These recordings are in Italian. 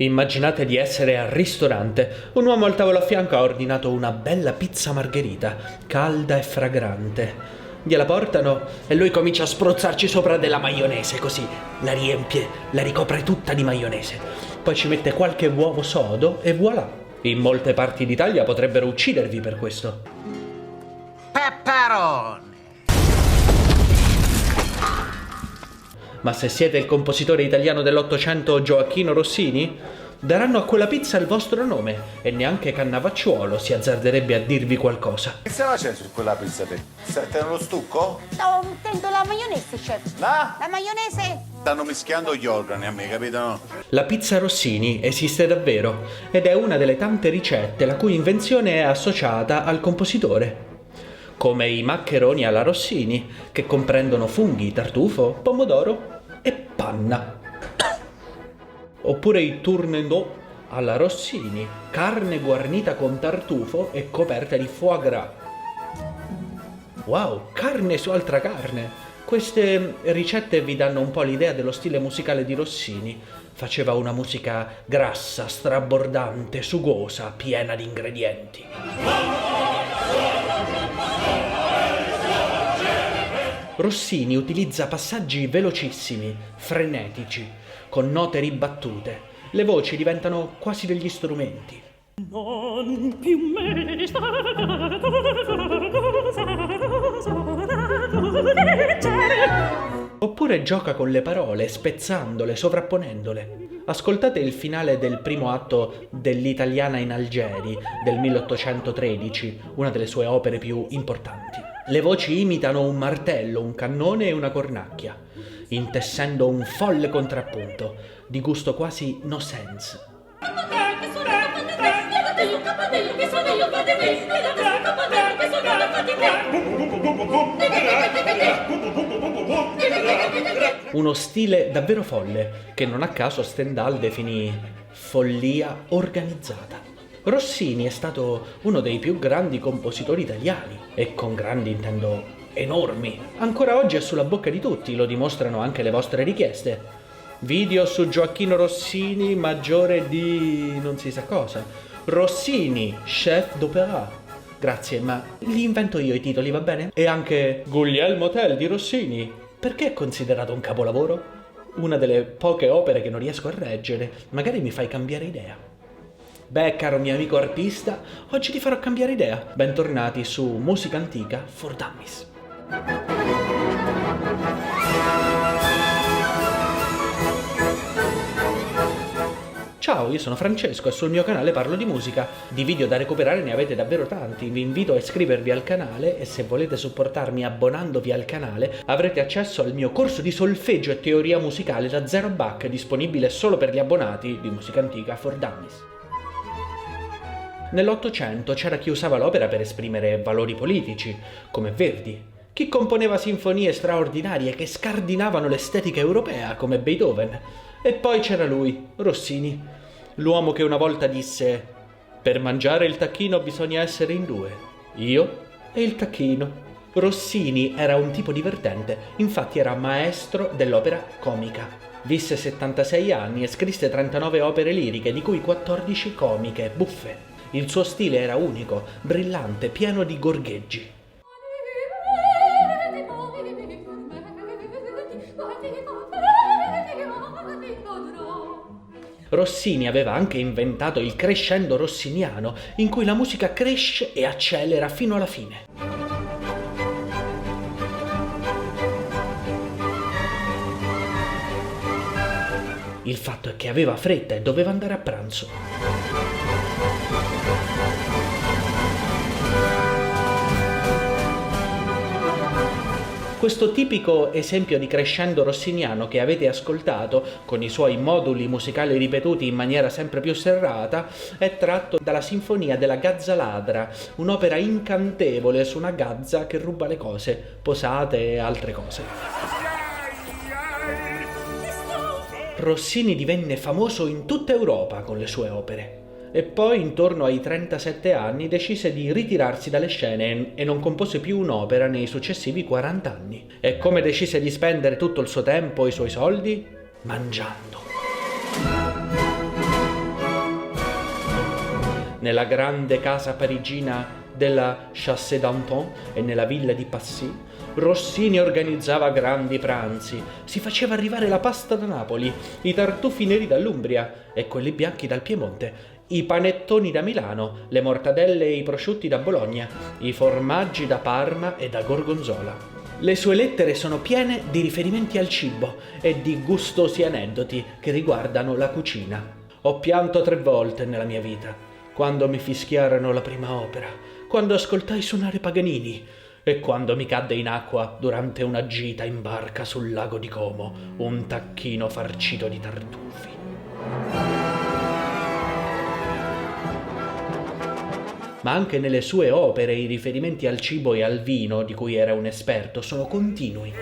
Immaginate di essere al ristorante. Un uomo al tavolo a fianco ha ordinato una bella pizza margherita, calda e fragrante. Gliela portano e lui comincia a spruzzarci sopra della maionese, così la riempie, la ricopre tutta di maionese. Poi ci mette qualche uovo sodo e voilà. In molte parti d'Italia potrebbero uccidervi per questo. Pepperoni! Ma se siete il compositore italiano dell'Ottocento Gioacchino Rossini, daranno a quella pizza il vostro nome e neanche Cannavacciuolo si azzarderebbe a dirvi qualcosa. Che stai facendo su quella pizza te? Stai lo stucco? Stavo mettendo la maionese, chef. No? La maionese? Stanno mischiando gli organi a me, capito no? La pizza Rossini esiste davvero ed è una delle tante ricette la cui invenzione è associata al compositore. Come i maccheroni alla Rossini, che comprendono funghi, tartufo, pomodoro e panna. Oppure i tournedos alla Rossini, carne guarnita con tartufo e coperta di foie gras. Wow, carne su altra carne! Queste ricette vi danno un po' l'idea dello stile musicale di Rossini. Faceva una musica grassa, strabordante, sugosa, piena di ingredienti. Rossini utilizza passaggi velocissimi, frenetici, con note ribattute. Le voci diventano quasi degli strumenti. Non più me Oppure gioca con le parole, spezzandole, sovrapponendole. Ascoltate il finale del primo atto dell'Italiana in Algeri del 1813, una delle sue opere più importanti. Le voci imitano un martello, un cannone e una cornacchia, intessendo un folle contrappunto, di gusto quasi no sense. Uno stile davvero folle, che non a caso Stendhal definì follia organizzata. Rossini è stato uno dei più grandi compositori italiani, e con grandi intendo enormi. Ancora oggi è sulla bocca di tutti, lo dimostrano anche le vostre richieste. Video su Gioacchino Rossini, maggiore di non si sa cosa. Rossini, chef d'opéra. Grazie, ma li invento io i titoli, va bene? E anche Guglielmo Tell di Rossini. Perché è considerato un capolavoro? Una delle poche opere che non riesco a reggere. Magari mi fai cambiare idea. Beh, caro mio amico artista, oggi ti farò cambiare idea. Bentornati su Musica Antica for Dummies. Ciao, io sono Francesco e sul mio canale parlo di musica. Di video da recuperare ne avete davvero tanti. Vi invito a iscrivervi al canale e se volete supportarmi abbonandovi al canale avrete accesso al mio corso di solfeggio e teoria musicale da 0 Bach, disponibile solo per gli abbonati di Musica Antica for Dummies. Nell'Ottocento c'era chi usava l'opera per esprimere valori politici, come Verdi, chi componeva sinfonie straordinarie che scardinavano l'estetica europea, come Beethoven, e poi c'era lui, Rossini, l'uomo che una volta disse: «Per mangiare il tacchino bisogna essere in 2, io e il tacchino». Rossini era un tipo divertente, infatti era maestro dell'opera comica. Visse 76 anni e scrisse 39 opere liriche, di cui 14 comiche, buffe. Il suo stile era unico, brillante, pieno di gorgheggi. Rossini aveva anche inventato il crescendo rossiniano, in cui la musica cresce e accelera fino alla fine. Il fatto è che aveva fretta e doveva andare a pranzo. Questo tipico esempio di crescendo rossiniano che avete ascoltato, con i suoi moduli musicali ripetuti in maniera sempre più serrata, è tratto dalla Sinfonia della Gazza Ladra, un'opera incantevole su una gazza che ruba le cose, posate e altre cose. Rossini divenne famoso in tutta Europa con le sue opere. E poi, intorno ai 37 anni, decise di ritirarsi dalle scene e non compose più un'opera nei successivi 40 anni. E come decise di spendere tutto il suo tempo e i suoi soldi? Mangiando. Nella grande casa parigina della Chaussée d'Antin e nella villa di Passy, Rossini organizzava grandi pranzi, si faceva arrivare la pasta da Napoli, i tartufi neri dall'Umbria e quelli bianchi dal Piemonte, i panettoni da Milano, le mortadelle e i prosciutti da Bologna, i formaggi da Parma e da Gorgonzola. Le sue lettere sono piene di riferimenti al cibo e di gustosi aneddoti che riguardano la cucina. Ho pianto 3 volte nella mia vita, quando mi fischiarono la prima opera, quando ascoltai suonare Paganini e quando mi cadde in acqua durante una gita in barca sul lago di Como un tacchino farcito di tartufi. Ma anche nelle sue opere i riferimenti al cibo e al vino, di cui era un esperto, sono continui.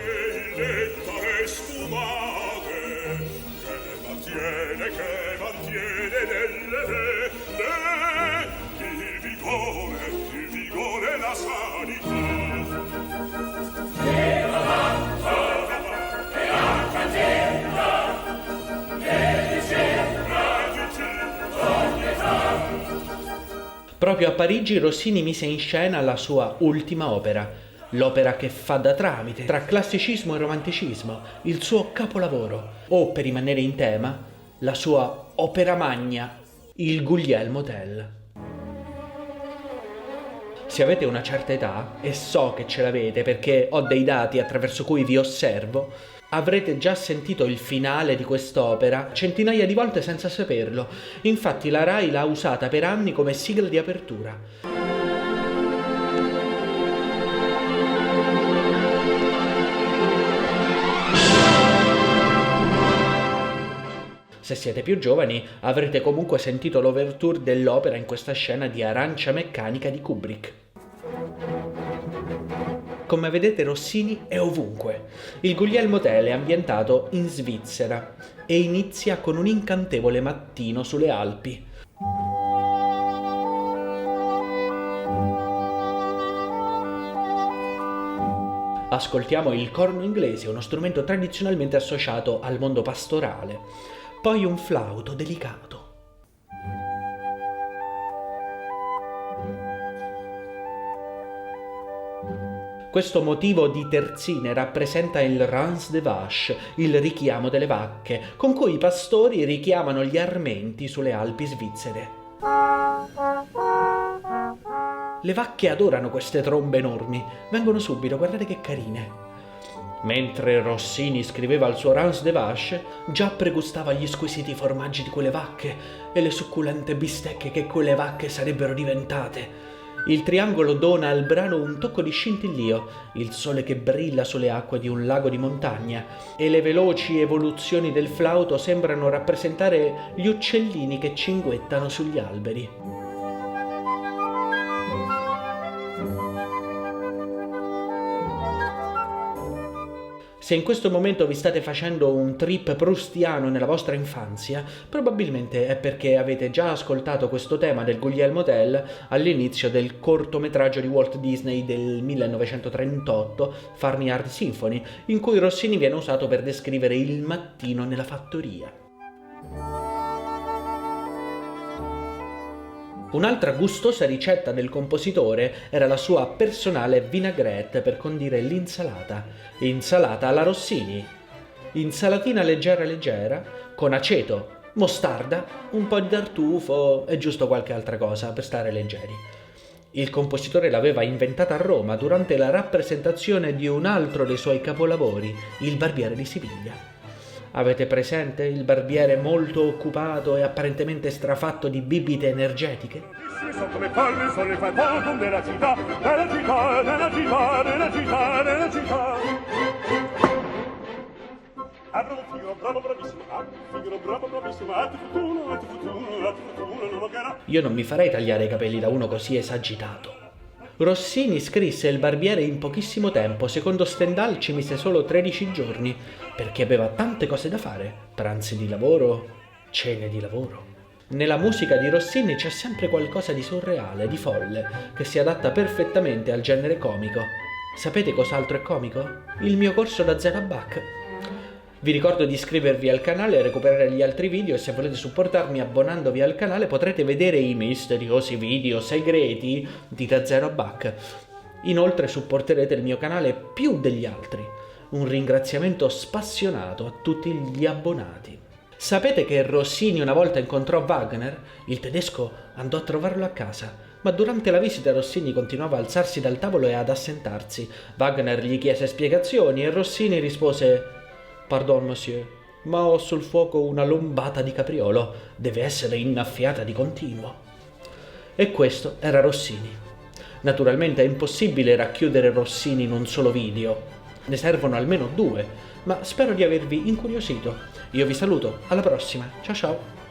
Proprio a Parigi Rossini mise in scena la sua ultima opera, l'opera che fa da tramite tra classicismo e romanticismo, il suo capolavoro, o per rimanere in tema, la sua opera magna, il Guglielmo Tell. Se avete una certa età, e so che ce l'avete perché ho dei dati attraverso cui vi osservo, avrete già sentito il finale di quest'opera centinaia di volte senza saperlo. Infatti la Rai l'ha usata per anni come sigla di apertura. Se siete più giovani avrete comunque sentito l'ouverture dell'opera in questa scena di Arancia meccanica di Kubrick. Come vedete Rossini è ovunque. Il Guglielmo Tell è ambientato in Svizzera e inizia con un incantevole mattino sulle Alpi. Ascoltiamo il corno inglese, uno strumento tradizionalmente associato al mondo pastorale. Poi un flauto delicato. Questo motivo di terzine rappresenta il Rans de Vache, il richiamo delle vacche, con cui i pastori richiamano gli armenti sulle Alpi svizzere. Le vacche adorano queste trombe enormi, vengono subito, guardate che carine. Mentre Rossini scriveva il suo Rans de Vache, già pregustava gli squisiti formaggi di quelle vacche e le succulente bistecche che quelle vacche sarebbero diventate. Il triangolo dona al brano un tocco di scintillio, il sole che brilla sulle acque di un lago di montagna, e le veloci evoluzioni del flauto sembrano rappresentare gli uccellini che cinguettano sugli alberi. Se in questo momento vi state facendo un trip proustiano nella vostra infanzia, probabilmente è perché avete già ascoltato questo tema del Guglielmo Tell all'inizio del cortometraggio di Walt Disney del 1938, Farmyard Symphony, in cui Rossini viene usato per descrivere il mattino nella fattoria. Un'altra gustosa ricetta del compositore era la sua personale vinaigrette per condire l'insalata. Insalata alla Rossini. Insalatina leggera leggera, con aceto, mostarda, un po' di tartufo e giusto qualche altra cosa per stare leggeri. Il compositore l'aveva inventata a Roma durante la rappresentazione di un altro dei suoi capolavori, Il Barbiere di Siviglia. Avete presente il barbiere molto occupato e apparentemente strafatto di bibite energetiche? Sono come palme, sono le fantasmi della città, della città, della città, della città, della città. Apro un figuro bravo bravissimo, figuro bravo bravissimo, a tu futuro, non lo gara. Io non mi farei tagliare i capelli da uno così esagitato. Rossini scrisse Il Barbiere in pochissimo tempo, secondo Stendhal ci mise solo 13 giorni, perché aveva tante cose da fare, pranzi di lavoro, cene di lavoro. Nella musica di Rossini c'è sempre qualcosa di surreale, di folle, che si adatta perfettamente al genere comico. Sapete cos'altro è comico? Il mio corso da 0 a Bach. Vi ricordo di iscrivervi al canale, recuperare gli altri video e se volete supportarmi abbonandovi al canale potrete vedere i misteriosi video segreti di Da Zero a Buck. Inoltre supporterete il mio canale più degli altri. Un ringraziamento spassionato a tutti gli abbonati. Sapete che Rossini una volta incontrò Wagner? Il tedesco andò a trovarlo a casa, ma durante la visita Rossini continuava a alzarsi dal tavolo e ad assentarsi. Wagner gli chiese spiegazioni e Rossini rispose: «Pardon, monsieur, ma ho sul fuoco una lombata di capriolo, deve essere innaffiata di continuo». E questo era Rossini. Naturalmente è impossibile racchiudere Rossini in un solo video. Ne servono almeno 2, ma spero di avervi incuriosito. Io vi saluto, alla prossima, ciao ciao!